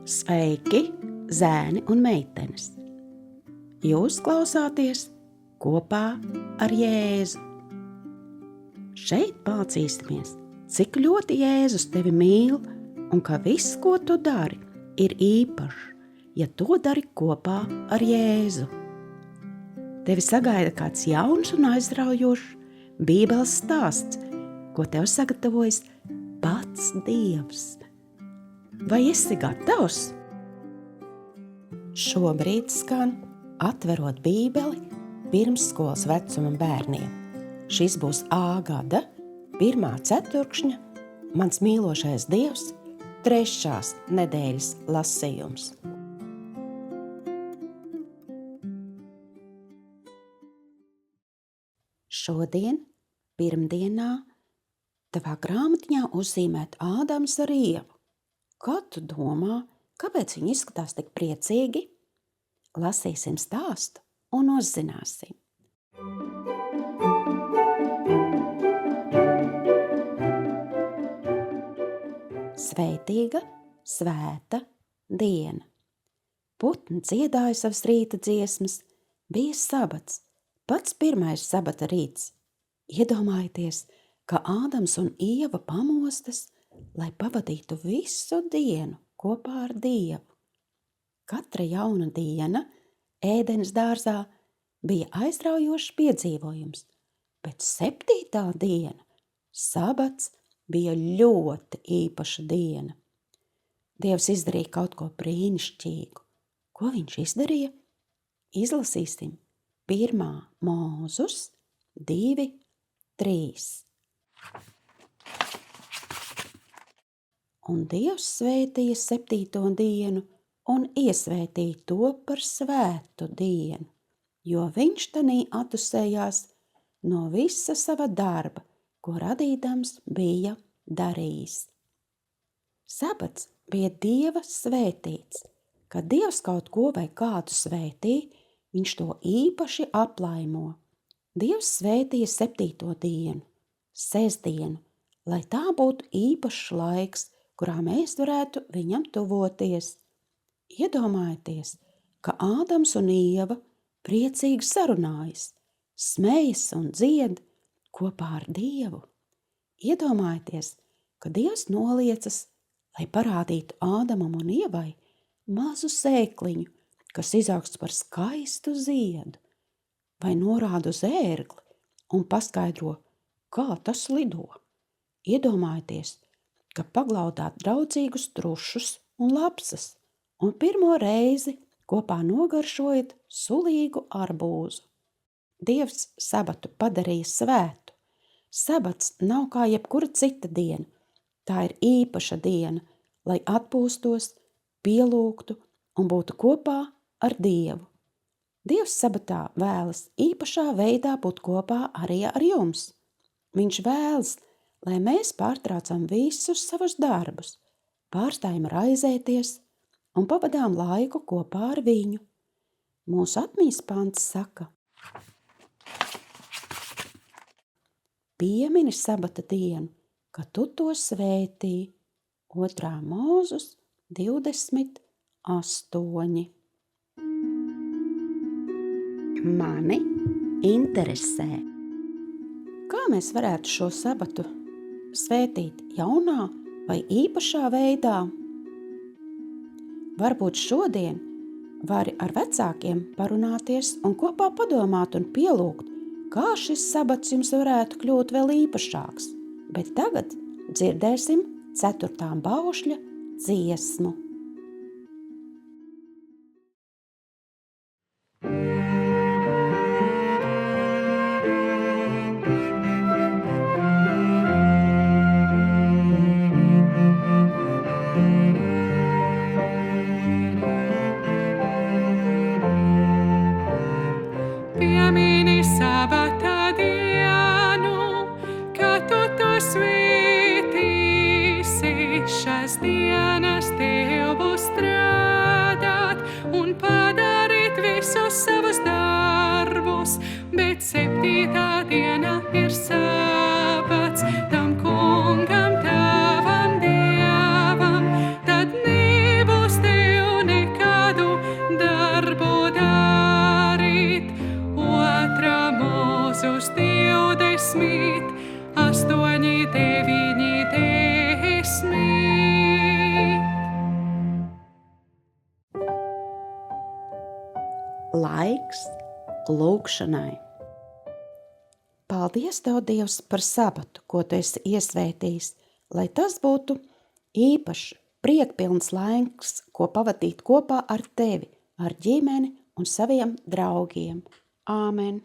Sveiki, zēni un meitenes! Jūs klausāties kopā ar Jēzu. Šeit mācīsimies, cik ļoti Jēzus tevi mīl un ka viss, ko tu dari, ir īpašs, ja to dari kopā ar Jēzu. Tevi sagaida kāds jauns un aizraujošs Bībeles stāsts, ko tev sagatavojis pats Dievs. Vai esi gatavs? Šobrīd skan Atverot Bībeli pirmsskolas vecuma bērniem. Šis būs A gada, 1. ceturkšņa, Mans mīlošais Dievs, 3. nedēļas lasījums. Šodien, pirmdienā, tavā grāmatiņā uzzīmēt Ādams ar Ievu. Kā tu domā, kāpēc viņi izskatās tik priecīgi? Lasīsim stāstu un uzzināsim. Svētīga, svēta diena. Putni dziedāja savas rīta dziesmas, bija sabats, pats pirmais sabata rīts. Iedomājieties, ka Ādams un Ieva pamostas, lai pavadītu visu dienu kopā ar Dievu. Katra jauna diena Ēdenes dārzā bija aizraujošs piedzīvojums, bet 7. diena, sabats, bija ļoti īpaša diena. Dievs izdarīja kaut ko brīnišķīgu. Ko viņš izdarīja? Izlasīsim 1. Mūzus 2:3. Un Dievs svētīja 7. dienu un iesvētīja to par svētu dienu, jo viņš tanī attusējās no visa sava darba, ko radīdams bija darījis. Sabats bija Dieva svētīts. Kad Dievs kaut ko vai kādu svētī, viņš to īpaši aplaimo. Dievs svētīja 7. dienu, sestdienu, lai tā būtu īpašs laiks, kurā mēs varētu viņam tuvoties. Iedomājieties, ka Ādams un Ieva priecīgi sarunājas, smejas un dzied kopā ar Dievu. Iedomājieties, ka Dievs noliecas, lai parādītu Ādamam un Ievai mazu sēkliņu, kas izaugst par skaistu ziedu, vai norāda uz ērgli un paskaidro, kā tas lido. Iedomājieties, ka paglaudāt draudzīgus trušus un lapsas, un pirmo reizi kopā nogaršojat sulīgu arbūzu. Dievs sabatu padarīja svētu. Sabats nav kā jebkura cita diena. Tā ir īpaša diena, lai atpūstos, pielūgtu un būtu kopā ar Dievu. Dievs sabatā vēlas īpašā veidā būt kopā arī ar jums. Viņš vēlas, lai mēs pārtraucam visus savus darbus, pārstājam raizēties un pavadām laiku kopā ar viņu. Mūsu atmiņas pants saka: piemini sabata dienu, ka tu to svētīji. 2. Mūzus 28. Mani interesē, kā mēs varētu šo sabatu svētīt jaunā vai īpašā veidā? Varbūt šodien vari ar vecākiem parunāties un kopā padomāt un pielūgt, kā šis sabats jums varētu kļūt vēl īpašāks. Bet tagad dzirdēsim 4. baušļa dziesmu. Piemini sabata dienu, ka tu to svētīsi. Šās dienas tev būs strādāt un padarīt visus savus darbus, bet 7. diena ir sabats tam, ko laiks lūgšanai. Paldies Tev, Dievs, par sabatu, ko Tu esi iesvētījis, lai tas būtu īpašs, priekpilns laiks, ko pavadīt kopā ar Tevi, ar ģimeni un saviem draugiem. Āmen!